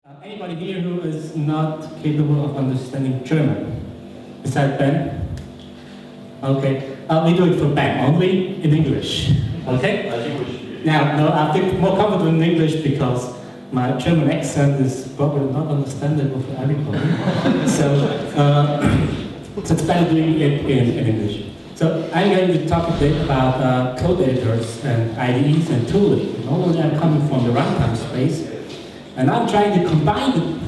Anybody here who is not capable of understanding German? Is that Ben? Okay, we do it for Ben, only in English. Okay? I think we should. Now, no, I think more comfortable in English because my German accent is probably not understandable for everybody. So it's better doing it in English. So I'm going to talk a bit about code editors and IDEs and tooling. Normally I'm coming from the runtime space, and I'm trying to combine them.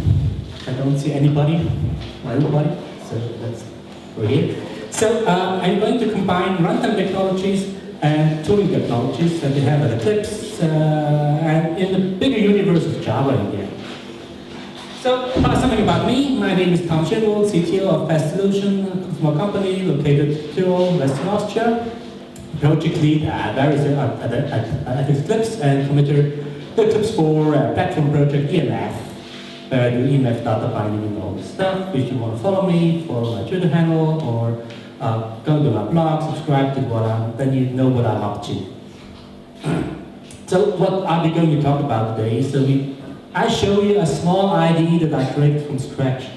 I don't see anybody, so we're here. So I'm going to combine runtime technologies and tooling technologies that we have at Eclipse and in the bigger universe of Java in here. So something about me. My name is Tom Schindel, CTO of Fast Solution, a small company located in Tyrol, Western Austria. Project lead at Eclipse and committer the Eclipse 4 platform project EMF. Where I do EMF data binding and all this stuff. If you want to follow me, follow my Twitter handle, or go to my blog, subscribe to then you know what I'm up to. So what are we going to talk about today? So I show you a small IDE that I created from scratch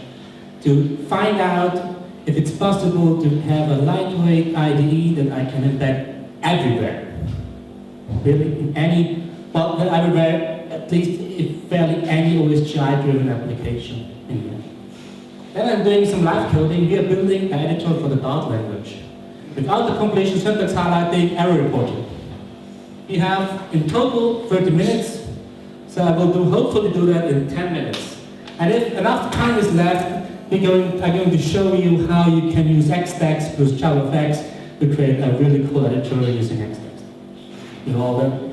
to find out if it's possible to have a lightweight IDE that I can embed everywhere. Really, in any, well, not everywhere, at least if fairly any OSGI-driven application in here. Then I'm doing some live coding. We are building an editor for the Dart language. Without the completion syntax highlighting, error reporting. We have in total 30 minutes. So I will hopefully do that in 10 minutes. And if enough time is left, I'm going to show you how you can use Xtext plus JavaFX to create a really cool editor using Xtext. With all the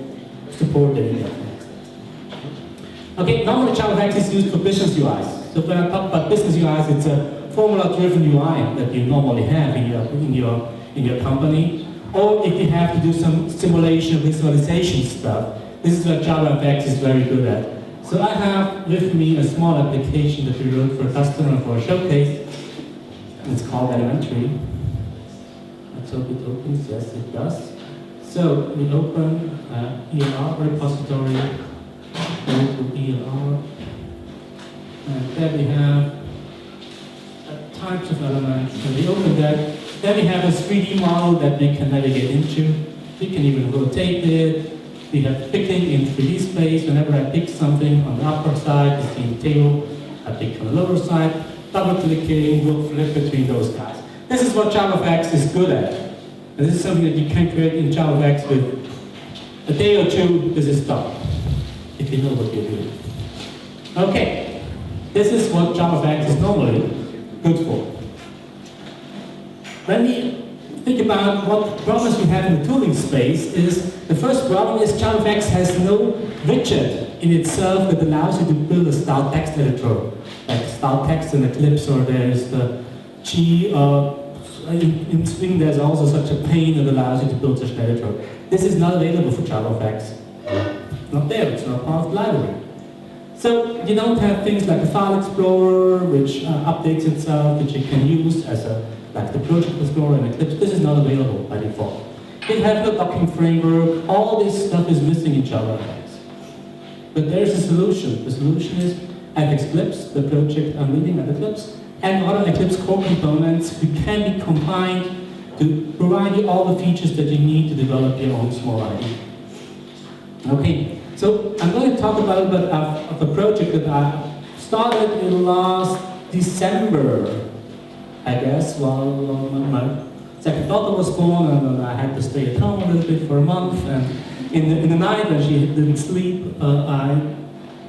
support that you get from Xtext. Okay, normally JavaFX is used for business UIs. So when I talk about business UIs, it's a formula-driven UI that you normally have in your company. Or if you have to do some simulation visualization stuff, this is what JavaFX is very good at. So I have with me a small application that we wrote for a customer for a showcase. It's called Elementary. Let's hope it opens. Yes, it does. So we open ELR repository, go to ELR, and there we have types of elements. And we open that. Then we have a 3D model that we can navigate into. We can even rotate it. We have picking in 3D space. Whenever I pick something on the upper side, it's in table. I pick on the lower side. Double-clicking will flip between those guys. This is what JavaFX is good at. And this is something that you can create in JavaFX with a day or two. This is done, if you know what you're doing. Okay, this is what JavaFX is normally good for. When we think about what problems we have in the tooling space, is the first problem is JavaFX has no widget in itself that allows you to build a style text editor, like style text in Eclipse, or there's the G, in Swing there's also such a pane that allows you to build such an editor. This is not available for JavaFX. It's not there, it's not part of the library. So you don't have things like a file explorer, which updates itself, which you can use as like the project explorer in Eclipse. This is not available by default. It has no docking framework. All this stuff is missing in JavaFX. But there's a solution. The solution is at Eclipse, the project I'm leading at Eclipse, and other Eclipse core components who can be combined to provide you all the features that you need to develop your own small IDE. Okay, so I'm going to talk about a bit of a project that I started in last December, I guess, while my second daughter was born, and I had to stay at home a little bit for a month. And in the night when she didn't sleep, I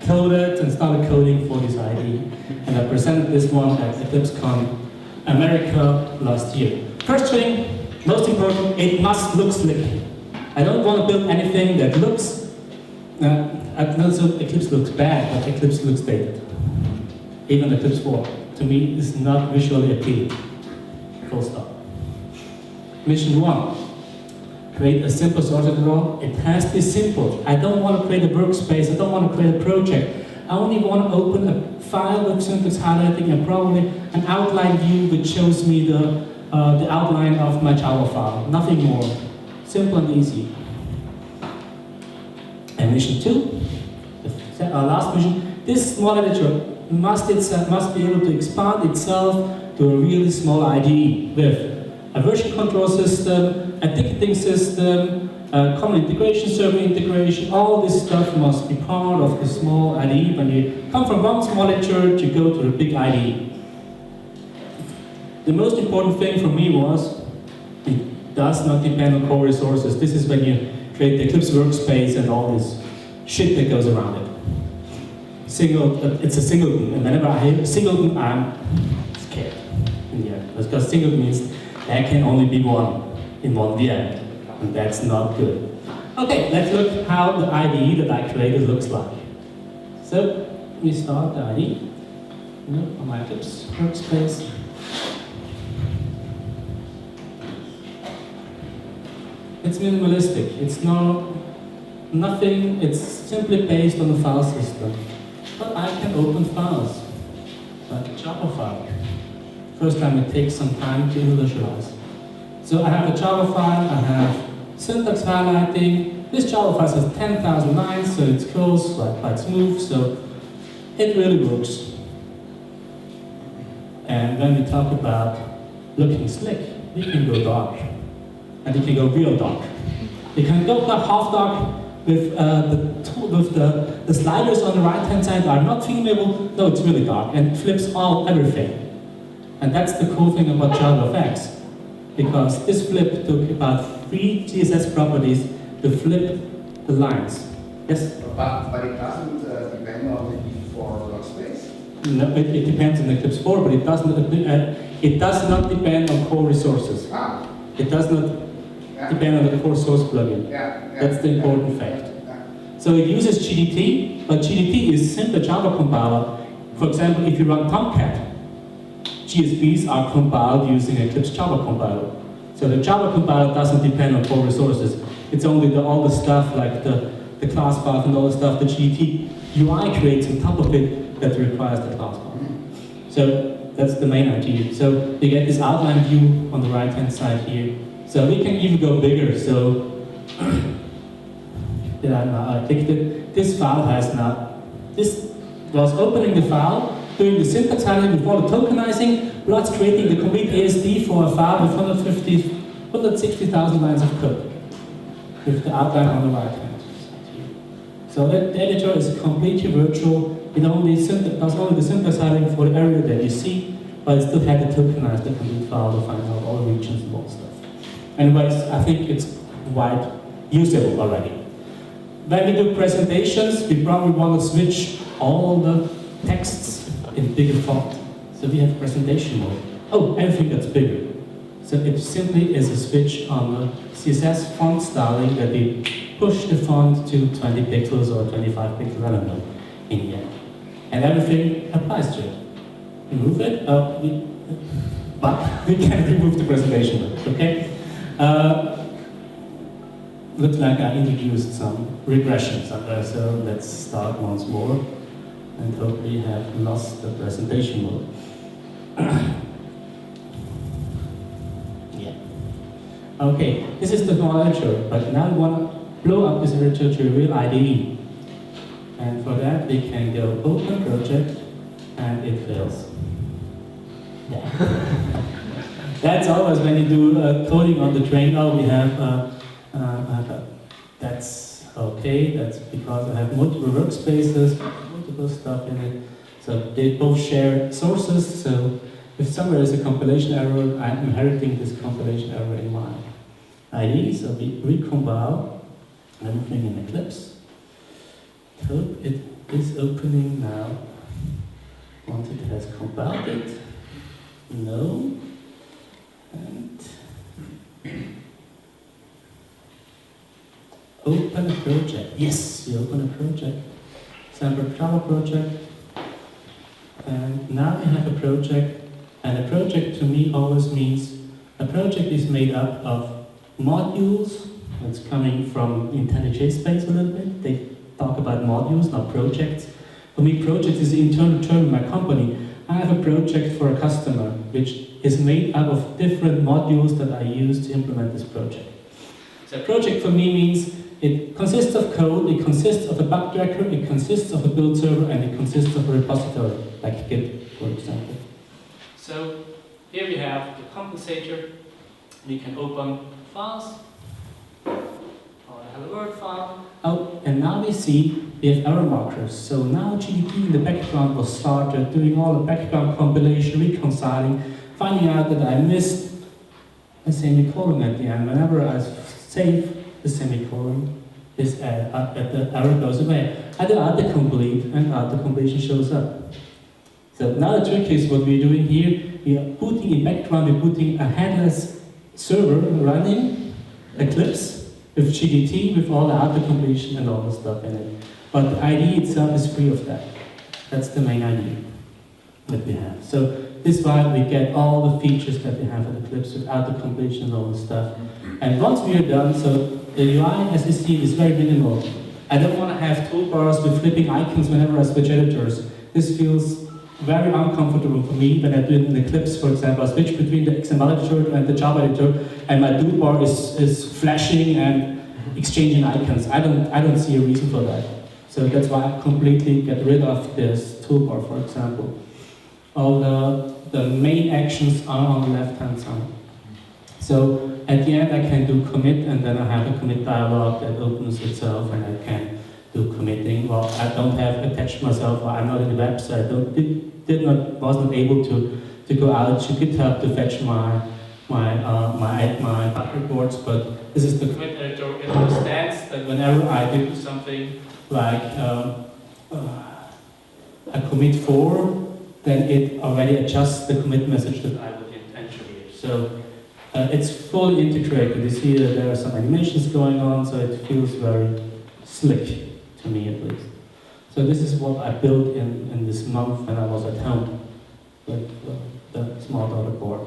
coded and started coding for this IDE. And I presented this one at EclipseCon America last year. First thing, most important, it must look slick. I don't want to build anything that looks, not so Eclipse looks bad, but Eclipse looks dated. Even Eclipse 4, to me, is not visually appealing. Full stop. Mission 1, create a simple source editor. It has to be simple. I don't want to create a workspace. I don't want to create a project. I only want to open a file with syntax highlighting and probably an outline view which shows me the outline of my Java file. Nothing more. Simple and easy. And mission 2, our last mission, this small editor must be able to expand itself to a really small IDE with a version control system, a ticketing system, a common integration, server integration. All this stuff must be part of the small IDE. When you come from one small editor to go to the big IDE. The most important thing for me was it does not depend on core resources. This is when you create the Eclipse workspace and all this shit that goes around it. It's a singleton, and whenever I hear singleton, I'm scared in the end. Because singleton means there can only be one in one VM, and that's not good. Okay, let's look how the IDE that I created looks like. So, we start the IDE on my Eclipse workspace. It's minimalistic. It's nothing. It's simply based on the file system. But I can open files, like a Java file. First time it takes some time to initialize. So I have a Java file. I have syntax highlighting. This Java file has 10,000 lines, so it goes quite smooth. So it really works. And when we talk about looking slick, we can go dark. And you can go real dark. You can go half dark with the sliders on the right-hand side are not tunable. No, it's really dark and it flips everything. And that's the cool thing about JavaFX, because this flip took about 3 CSS properties to flip the lines. Yes? But it doesn't depend on the E4 workspace? No, it depends on Eclipse 4, but it does not depend on core resources. Ah. It does not depend on the core source plugin. That's the important fact. So it uses GDT, but GDT is simply a Java compiler. For example, if you run Tomcat, GSPs are compiled using Eclipse Java compiler. So the Java compiler doesn't depend on core resources. It's only all the stuff like the class path and all the stuff the GDT UI creates on top of it that requires the class path. So that's the main idea. So you get this outline view on the right-hand side here. So we can even go bigger. So I clicked it. This file has now, this was opening the file, doing the syntax handling before the tokenizing, plus creating the complete ASD for a file with 160,000 lines of code, with the outline on the right hand side here. So the editor is completely virtual. It does only the syntax handling for the area that you see, but it still had to tokenize the complete file to find out all the regions and all the stuff. Anyways, I think it's quite usable already. When we do presentations, we probably want to switch all the texts in bigger font. So we have presentation mode. Oh, everything that's bigger. So it simply is a switch on the CSS font styling that we push the font to 20 pixels or 25 pixels, I don't know, in the end. And everything applies to it. Remove it, but we can remove the presentation mode, okay? Looks like I introduced some regressions somewhere, so let's start once more and hopefully have lost the presentation mode. Yeah. Okay, this is the small editor, but now we want to blow up this editor to a real IDE. And for that, we can go open project, and it fails. Yeah. That's always when you do coding on the train. Oh, we have, that's okay, that's because I have multiple workspaces, multiple stuff in it. So they both share sources, so if somewhere is a compilation error, I'm inheriting this compilation error in my IDE. So we recompile everything in Eclipse. Hope it is opening now. Once it has compiled it. No. And open a project. Yes, we open a project. Sample Java project. And now we have a project. And a project to me always means a project is made up of modules. It's coming from IntelliJ space a little bit. They talk about modules, not projects. For me, project is the internal term in my company. I have a project for a customer, which is made up of different modules that I use to implement this project. So a project for me means it consists of code, it consists of a bug tracker, it consists of a build server, and it consists of a repository, like Git, for example. So here we have the compensator. We can open files, or a hello world file. Oh, and now we see we have error markers. So now GDP in the background was started, doing all the background compilation, reconciling, finding out that I missed a semicolon at the end. Whenever I save the semicolon, the error goes away. I do autocomplete, and autocompletion shows up. So now the trick is what we're doing here. We are putting in background, we're putting a headless server running Eclipse with GDT, with all the autocompletion and all the stuff in it. But the IDE itself is free of that. That's the main idea that we have. So this is why we get all the features that we have in Eclipse with autocompletion and all the stuff. And once we are done, so the UI, as you see, is very minimal. I don't want to have toolbars with flipping icons whenever I switch editors. This feels very uncomfortable for me when I do it in Eclipse, for example. I switch between the XML editor and the Java editor, and my toolbar is flashing and exchanging icons. I don't see a reason for that. So that's why I completely get rid of this toolbar, for example. All the main actions are on the left-hand side. So at the end, I can do commit, and then I have a commit dialog that opens itself, and I can do committing. Well, I don't have attached myself, or I'm not in the web, so I wasn't able to go out to GitHub to fetch my bug reports. But this is the commit editor. It understands that whenever I do something like a commit for, then it already adjusts the commit message that I would enter here. So it's fully integrated. You see that there are some animations going on, so it feels very slick, to me at least. So this is what I built in this month when I was at home with the small daughter board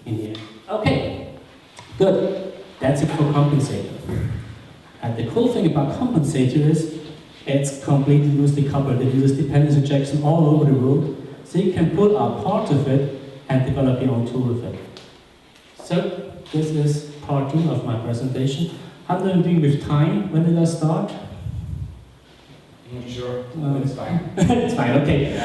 in here. Okay, good. That's it for compensator. And the cool thing about compensator is it's completely loosely coupled. It uses dependency injection all over the world, so you can pull out part of it and develop your own tool with it. So this is part 2 of my presentation. How am I doing with time? When did I start? I'm not sure. It's fine. It's fine, okay.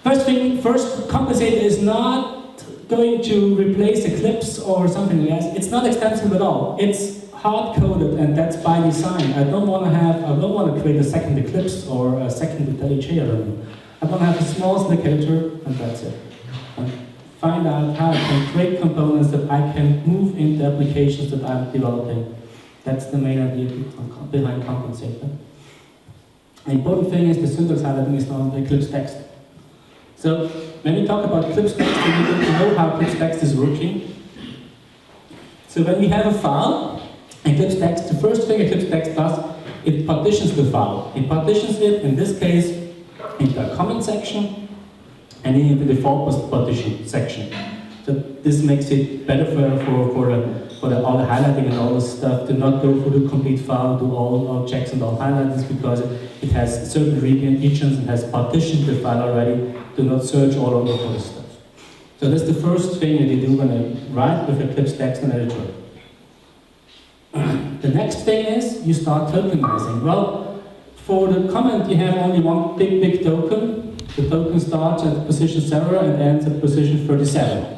First, compensator is not going to replace Eclipse or something like that. It's not extensible at all. It's hard-coded, and that's by design. I don't want to create a second Eclipse or a second IntelliJ. I want to have a small slick editor, and that's it. And find out how I can create components that I can move into applications that I'm developing. That's the main idea behind compensator. The important thing is the syntax highlighting is not the Eclipse text. So when we talk about Eclipse text, we need to know how Eclipse text is working. So when we have a file, Eclipse text, the first thing Eclipse text does, it partitions the file. It partitions it, in this case, into a comment section and into the default partition section. So this makes it better for all the highlighting and all this stuff to not go through the complete file, do all checks and all highlightings, because it has certain regions and has partitioned the file already. Do not search all over for this stuff. So that's the first thing that you do when you write with Eclipse text and editor. The next thing is you start tokenizing. Well, for the comment you have only one big token. The token starts at position 0 and ends at position 37.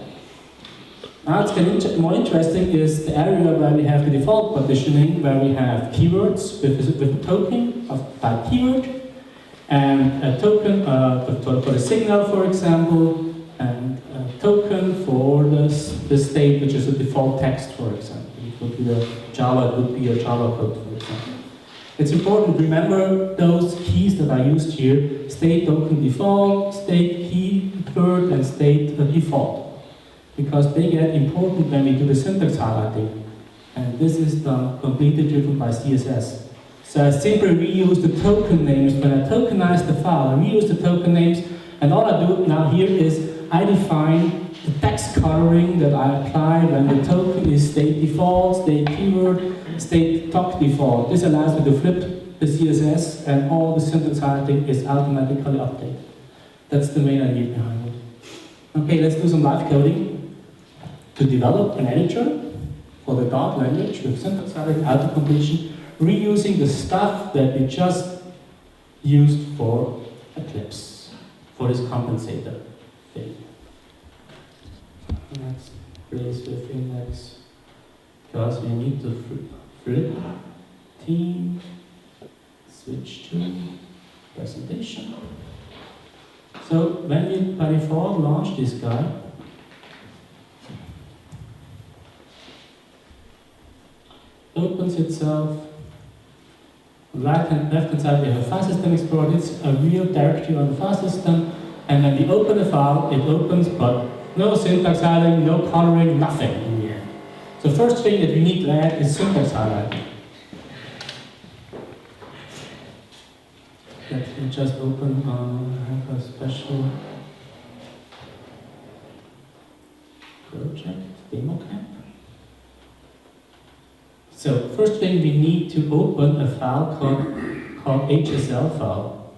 Now what's getting more interesting is the area where we have the default partitioning, where we have keywords with a token of type keyword, and a token for the signal, for example, and a token for the state, which is a default text, for example. It would be the Java, it would be a Java code, for example. It's important to remember those keys that are used here: state token default, state keyword, and state default. Because they get important when we do the syntax highlighting. And this is done completely driven by CSS. So I simply reuse the token names. When I tokenize the file, I reuse the token names, and all I do now here is I define the text coloring that I apply when the token is state default, state keyword, state toc default. This allows me to flip the CSS, and all the syntax highlighting is automatically updated. That's the main idea behind it. Okay, let's do some live coding. To develop an editor for the Dart language with syntax highlighting, auto-completion, reusing the stuff that we just used for Eclipse, for this compensator thing. Let's replace with index, because we need to flip team, switch to presentation. So when we by default launch this guy, opens itself. On the left hand side we have a file system explorer. It's a real directory on the file system, and when we open a file, it opens, but no syntax highlighting, no coloring, nothing in here. So first thing that we need to add is syntax highlighting. Let me just open have a special project, democamp. So first thing we need to open a file called HSL file.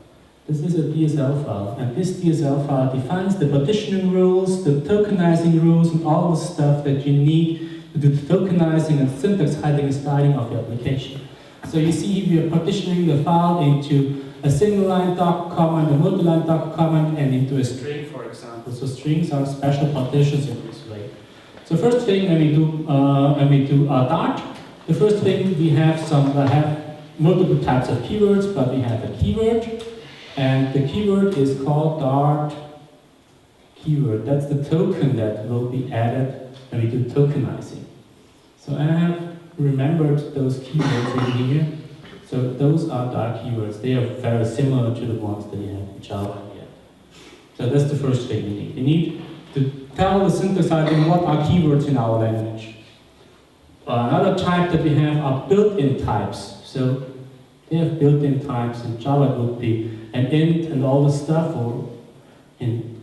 This is a DSL file, and this DSL file defines the partitioning rules, the tokenizing rules, and all the stuff that you need to do the tokenizing and syntax hiding and styling of your application. So you see we are partitioning the file into a single line doc comment, a multi-line doc comment, and into a string, for example. So strings are special partitions in this way. So first thing when we do Dart, the first thing we have multiple types of keywords, but we have a keyword, and the keyword is called Dart keyword. That's the token that will be added when we do tokenizing. So I have remembered those keywords in here. So those are Dart keywords. They are very similar to the ones that we have in Java here. So that's the first thing we need. We need to tell the synthesizer what are keywords in our language. Another type that we have are built-in types. So they have built-in types. In Java it would be an int and all the stuff,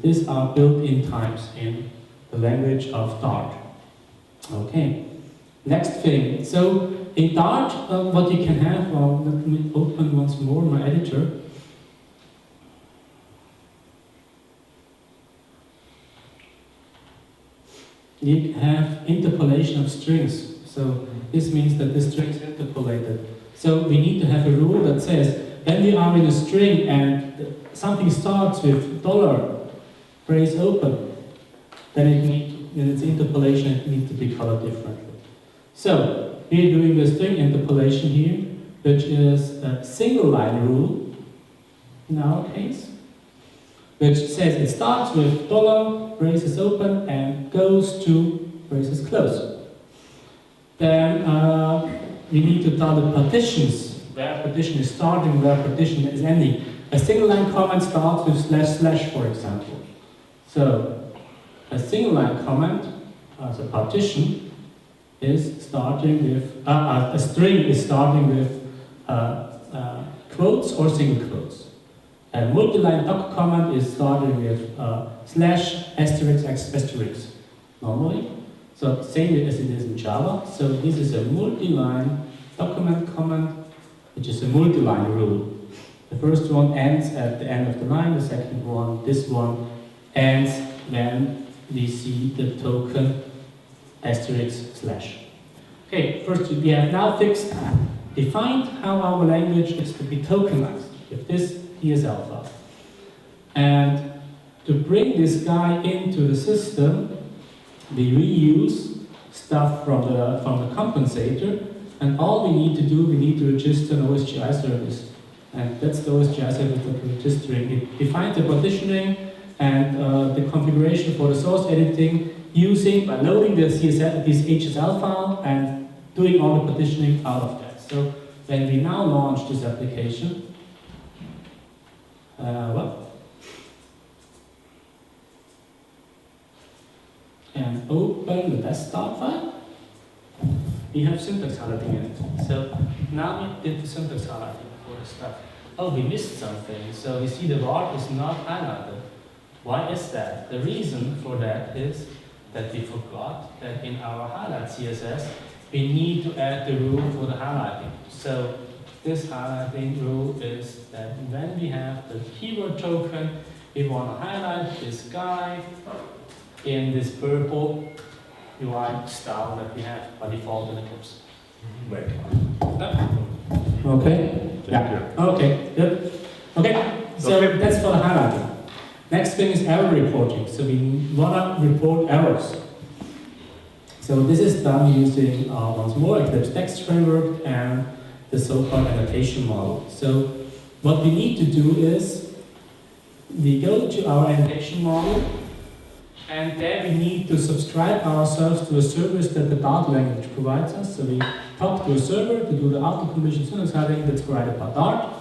these are built-in types in the language of Dart. Okay, next thing. So in Dart, what you can have, let me open once more my editor. You have interpolation of strings. So this means that the string is interpolated. So we need to have a rule that says when we are in a string and something starts with $brace open, then its interpolation it needs to be colored differently. So we're doing the string interpolation here, which is a single line rule in our case, which says it starts with $braces open and goes to braces close. Then we need to tell the partitions, where partition is starting, where partition is ending. A single line comment starts with // for example. So a single line comment as a partition is starting with, a string is starting with quotes or single quotes. A multi-line doc comment is starting with /***, normally. So same as it is in Java. So this is a multi-line document comment, which is a multi-line rule. The first one ends at the end of the line, the second one, this one, ends when we see the token */. Okay, first we have now defined how our language is to be tokenized with this DSL file. And to bring this guy into the system, we reuse stuff from the compensator, and all we need to do, we need to register an OSGI service. And that's the OSGI service that we're registering. It defines the partitioning and the configuration for the source editing by loading this HSL file and doing all the partitioning out of that. So when we now launch this application, and open the desktop file, we have syntax highlighting in it. So now we did the syntax highlighting for the stuff. Oh, we missed something. So we see the var is not highlighted. Why is that? The reason for that is that we forgot that in our highlight CSS, we need to add the rule for the highlighting. So this highlighting rule is that when we have the keyword token, we want to highlight this guy in this purple UI style that we have by default in Eclipse. Wait. No. Okay? Yeah. Okay, good. Okay, so that's for the highlighting. Next thing is error reporting. So we want to report errors. So this is done using, once more, Eclipse text framework and the so-called annotation model. So what we need to do is, we go to our annotation model, and there we need to subscribe ourselves to a service that the Dart language provides us. So we talk to a server to do the auto-completion syntax heading that's provided by Dart,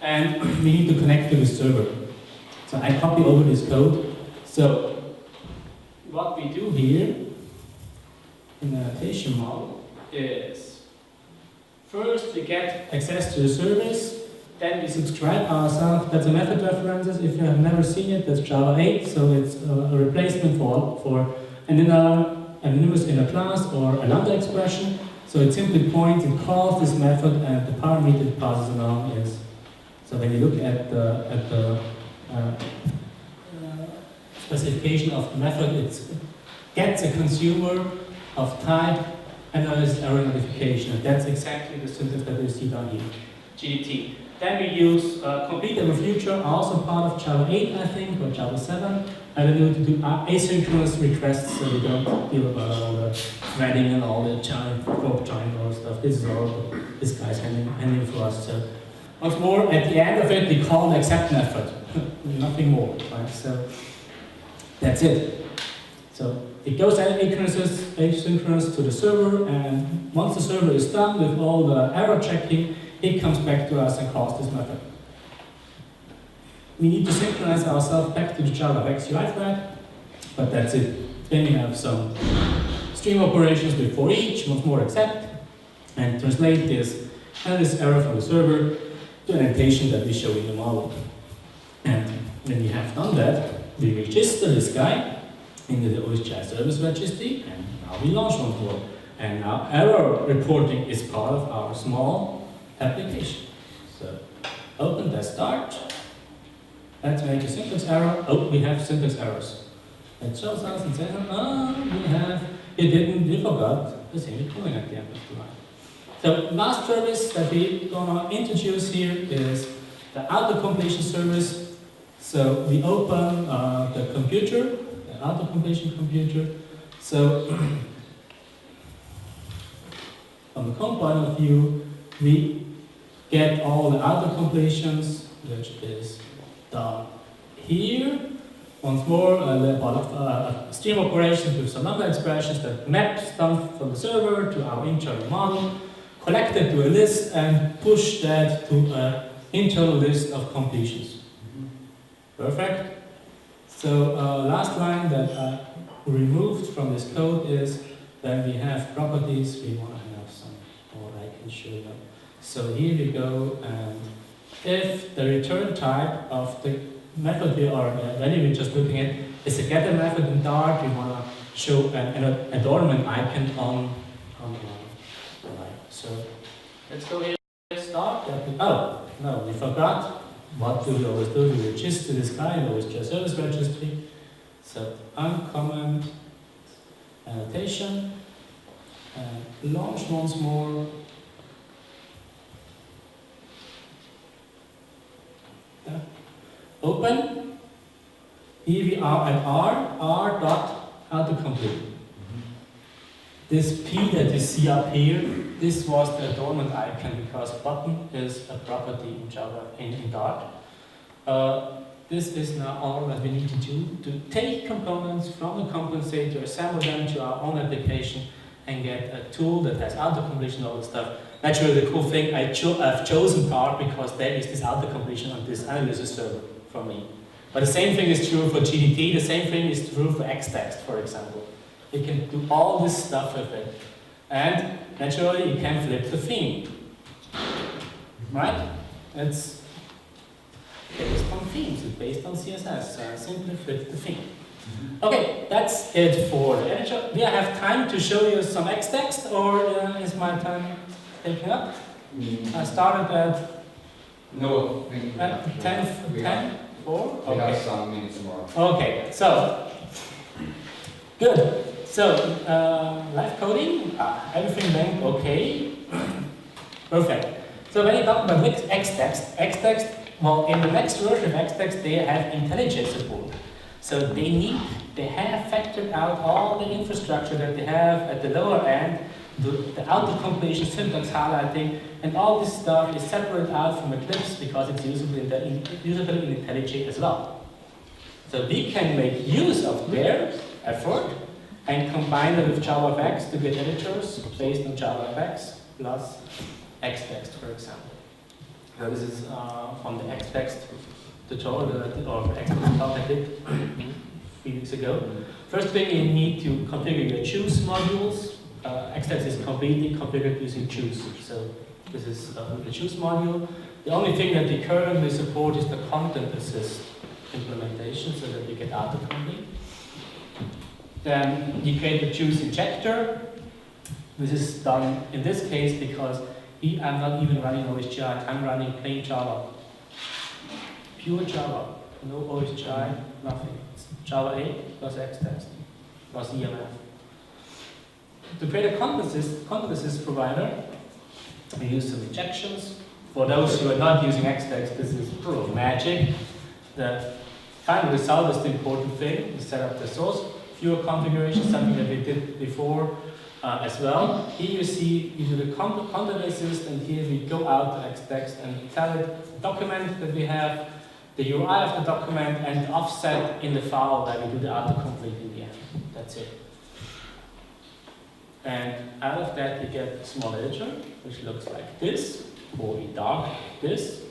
and we need to connect to the server. So I copy over this code. So what we do here in the annotation model is, first we get access to the service, then we subscribe ourselves. That's a method references. If you have never seen it, that's Java 8, so it's a replacement for an anonymous inner class or a lambda expression. So it simply points and calls this method, and the parameter it passes along is, so when you look at the specification of the method, it gets a consumer of type analysis error notification. And that's exactly the syntax that you see down here, GDT. Then we use complete and future, also part of Java 8, I think, or Java 7. I don't know, to do asynchronous requests, so we don't deal about all the threading and all the giant, probe giant, all the stuff. This is all this guy's handling for us. So once more, at the end of it, we call the accept method. Nothing more, right? So that's it. So it goes asynchronous to the server, and once the server is done with all the error checking, it comes back to us and calls this method. We need to synchronize ourselves back to the Java XUI flag, but that's it. Then we have some string operations with for each, once more accept, and translate this error from the server to an annotation that we show in the model. And when we have done that, we register this guy into the OSGI service registry, and now we launch once more. And now error reporting is part of our small application. So open the start. Let's make a syntax error. Oh, we have syntax errors. It shows us and says, we forgot the semicolon at the end of the line. So last service that we're gonna introduce here is the auto-completion service. So we open the computer, the auto-completion computer. So from the code point of view, we get all the auto-completions, which is done here. Once more, a lot of stream operations with some lambda expressions that map stuff from the server to our internal model, collect it to a list, and push that to an internal list of completions. Perfect. So last line that I removed from this code is when we have properties, we want to have some, or I can show you. So here we go, and if the return type of the method we are we're just looking at is a getter method in Dart, we want to show an adornment icon on the line. So let's go here, start. Oh, no, we forgot. What do we always do? We register this guy in OSGI service registry. So uncomment annotation, and launch once more. Open. Here we are at r dot autocomplete. This P that you see up here, this was the adornment icon because button is a property in Java in Dart. This is now all that we need to do to take components from the compensator, assemble them to our own application, and get a tool that has auto-completion, all the stuff. Naturally, the cool thing, I've chosen Dart because there is this auto-completion on this analysis server for me. But the same thing is true for GDT, the same thing is true for Xtext, for example. You can do all this stuff with it. And naturally, you can flip the theme. Right? It's based on themes, it's based on CSS, so I simply flip the theme. Okay, that's it for the editor. Do I have time to show you some Xtext, or is my time taken up? I started at No, at 10, 4? We have Okay. some minutes more. Okay, so, good. So, live coding, everything went okay. Perfect. So when you talk about Xtext, well, in the next version of Xtext, they have IntelliJ support. So they have factored out all the infrastructure that they have at the lower end, the auto-completion, syntax highlighting, and all this stuff is separated out from Eclipse because it's usable in IntelliJ as well. So we can make use of their effort and combine them with JavaFX to get editors based on JavaFX plus Xtext, for example. So this is from the Xtext tutorial or Xtext talk I did a few weeks ago. First thing, you need to configure your choose modules. Xtext is completely configured using choose. So this is the choose module. The only thing that we currently support is the content assist implementation so that you get autocomplete. Then you create the choose injector. This is done in this case because I'm not even running OSGI, I'm running plain Java. Pure Java, no OSGI, nothing. It's Java 8 plus Xtext plus EMF. To create a content assist provider, we use some injections. For those who are not using Xtext, this is magic. The final result is the important thing. We set up the source viewer configuration, something that we did before as well. Here you see you do the content assist, and here we go out to Xtext and tell it the document that we have, the URI of the document, and the offset in the file that we do the autocomplete in the end. That's it. And out of that you get a small editor, which looks like this, or in dark like this.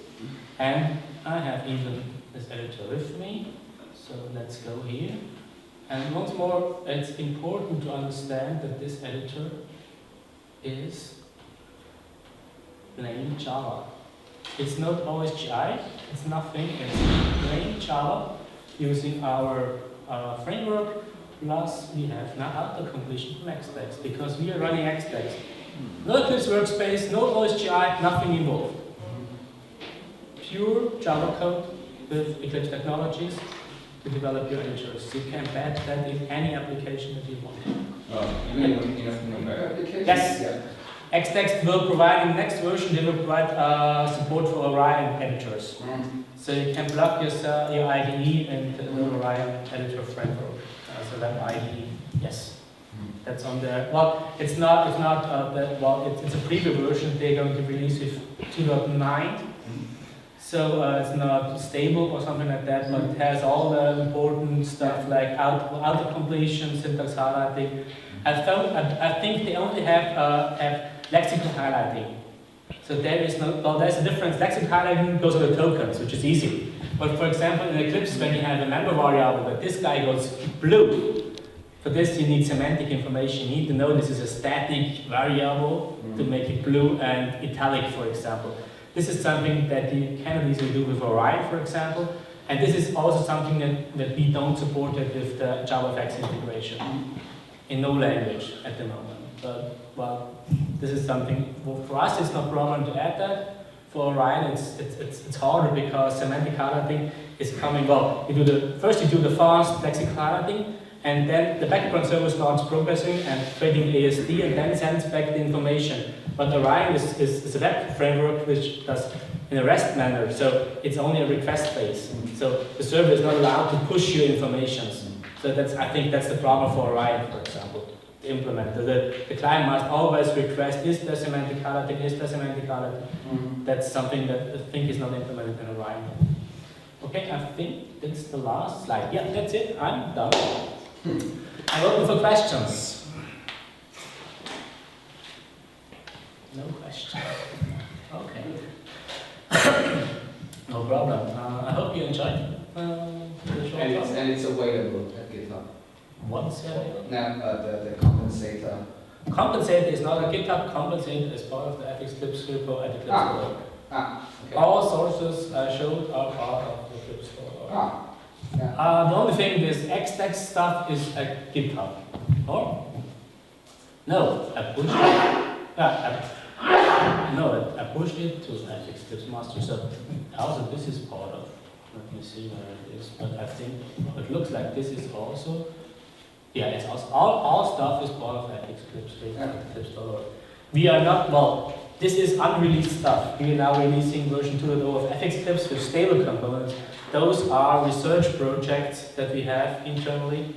And I have even this editor with me. So let's go here. And once more, it's important to understand that this editor is plain Java. It's not OSGI, it's nothing, it's plain Java using our framework, plus we have now auto-completion from Xtext, because we are running Xtext. No Eclipse workspace, no OSGI, nothing involved. Pure Java code with Eclipse technologies to develop your editors. You can embed that in any application that you want. You mean in a application? Yes. Yeah. Xtext will provide, in the next version, they will provide support for Orion editors. So you can plug your IDE and the Orion editor framework. So that IDE, yes. That's on there. Well, it's a preview version. They're going to release with 2.9. So it's not stable or something like that, but it has all the important stuff like auto-completion, syntax highlighting. I think they only have lexical highlighting. So there's a difference. Lexical highlighting goes with the tokens, which is easy. But for example, in Eclipse, when you have a member variable, but this guy goes blue. For this, you need semantic information. You need to know this is a static variable to make it blue and italic, for example. This is something that you cannot easily do with Orion, for example. And this is also something that we don't support it with the JavaFX integration in no language at the moment. But, well, this is something, well, for us it's no problem to add that. For Orion it's harder because semantic highlighting is coming, well, first you do the fast lexical highlighting, and then the background server starts processing and creating the ASD and then sends back the information. But Orion is a web framework which does in a REST manner, so it's only a request base. So the server is not allowed to push you informations. So I think that's the problem for Orion, for example, to implement. The client must always request, is there semantic highlighting, is there semantic highlighting? That's something that I think is not implemented in Orion. Okay, I think that's the last slide. Yeah, that's it, I'm done. I'm open for questions. No question. Okay. No problem. I hope you enjoyed the short talk. And it's available at GitHub. What's available? Now, the compensator. Compensator is not a GitHub. Compensator is part of the Eclipse repo at Eclipse Store. Okay. All sources I showed are part of the Eclipse Store. Yeah. The only thing is Xtext stuff is at GitHub. Or? No, I pushed it. I pushed it to Eclipse Master. So also this is part of. Let me see where it is. But I think it looks like this is also. Yeah, it's also all stuff is part of Eclipse. Eclipse. We are not, well, this is unreleased stuff. We are now releasing version 2.0 of Eclipse with stable components. Those are research projects that we have internally.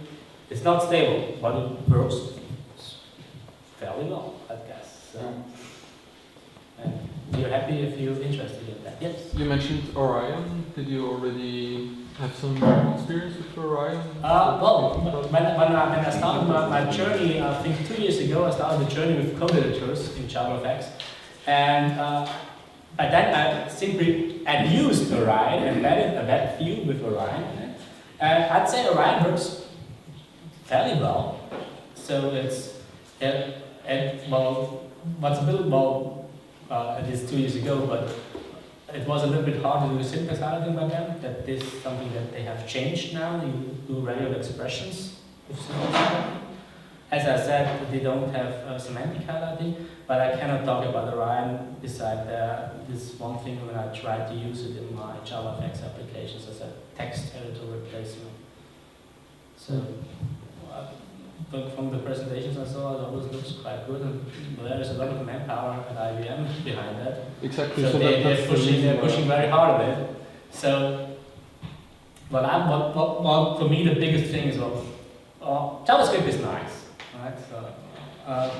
It's not stable, but it works fairly well, I guess. So, and we're happy if you're interested in that. Yes? You mentioned Orion. Did you already have some experience with Orion? Well, when I started my journey, I think 2 years ago, I started the journey with code editors in JavaFX. And by then I simply had used Orion and embedded a web view with Orion. And I'd say Orion works fairly well. So it's, well, what's a little, well, it is 2 years ago, but it was a little bit hard to do synthesizing by them. That is something that they have changed now. You do regular expressions with synthesizing. As I said, they don't have semantic highlighting, but I cannot talk about Orion beside this one thing when I tried to use it in my JavaFX applications as a text editor replacement. So, but from the presentations I saw, it always looks quite good, and there is a lot of manpower at IBM behind that. Exactly. So they're pushing very hard on it. So, what for me the biggest thing is, JavaScript is nice, right? So,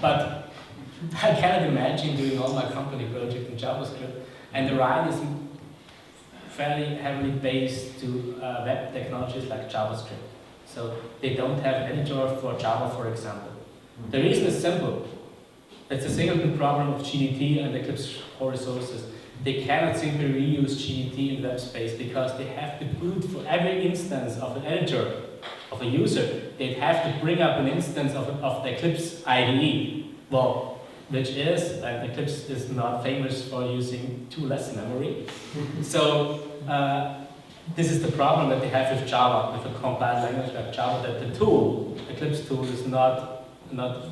but I cannot imagine doing all my company project in JavaScript, and Orion is fairly heavily based to web technologies like JavaScript. So they don't have an editor for Java, for example. The reason is simple. It's a singleton problem of GDT and Eclipse core resources. They cannot simply reuse GDT in web space because they have to boot for every instance of an editor, of a user. They'd have to bring up an instance of the Eclipse IDE. Well, which is, and Eclipse is not famous for using too less memory. So, this is the problem that they have with Java, with a compiled language like Java, that the tool, Eclipse tool, is not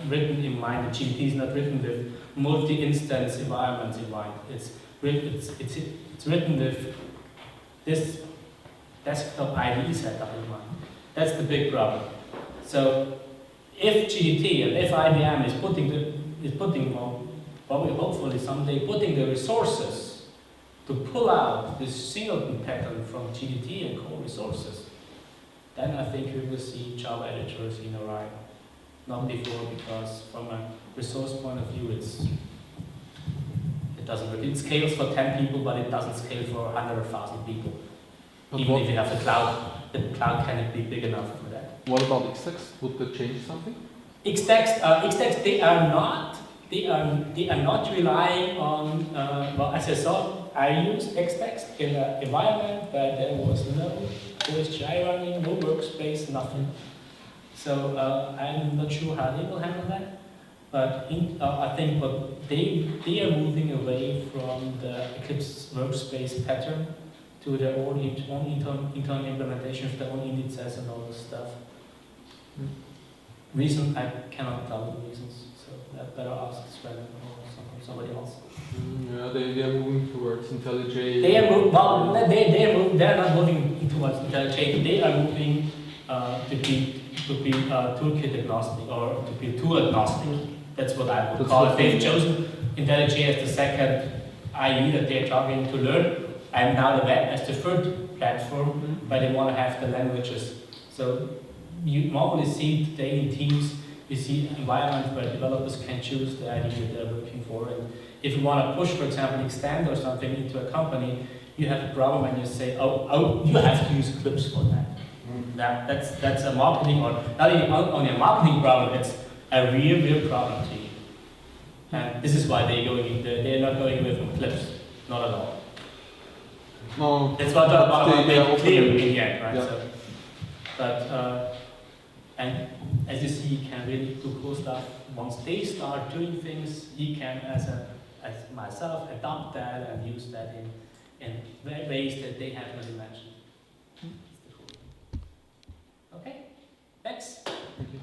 written in mind, the GDT is not written with multi-instance environments in mind. It's written with this desktop IDE setup in mind. That's the big problem. So if GDT and if IBM is putting, well, probably hopefully someday, putting the resources to pull out this singleton pattern from GDT and core resources, then I think we will see Java editors in Orion. Not before, because from a resource point of view, it doesn't work. It scales for 10 people, but it doesn't scale for 100,000 people. But even if you have the cloud cannot be big enough for that. What about Xtext? Would that change something? Xtext, they are not relying on, well, as I saw, I used Xtext in an environment where there was no OSGI running, no workspace, nothing. So I'm not sure how they will handle that, but I think what they are moving away from the Eclipse workspace pattern to their own internal implementations, their own indexes and all this stuff. Reason, I cannot tell the reasons, so that better ask Sven or somebody else. Yeah, they are moving towards IntelliJ. They are not moving towards IntelliJ. They are moving to be toolkit agnostic or to be tool agnostic. That's what I would call it. They've chosen IntelliJ as the second IE that they're targeting to learn, and now the web as the third platform, where they want to have the languages. So you normally see today in teams, you see environments where developers can choose the IDE that they're looking for. And if you want to push, for example, extend or something into a company, you have a problem and you say, oh, you have to use Eclipse for that. That's a marketing, or not even only a marketing problem, it's a real problem to you. And this is why they're not going with Eclipse, not at all. No, that's what I want to make clear in the end, right? Yeah. So, but and as you see, he can really do cool stuff. Once they start doing things, he can, as myself, adopt that and use that in ways that they have not imagined. Okay, thanks. thank you.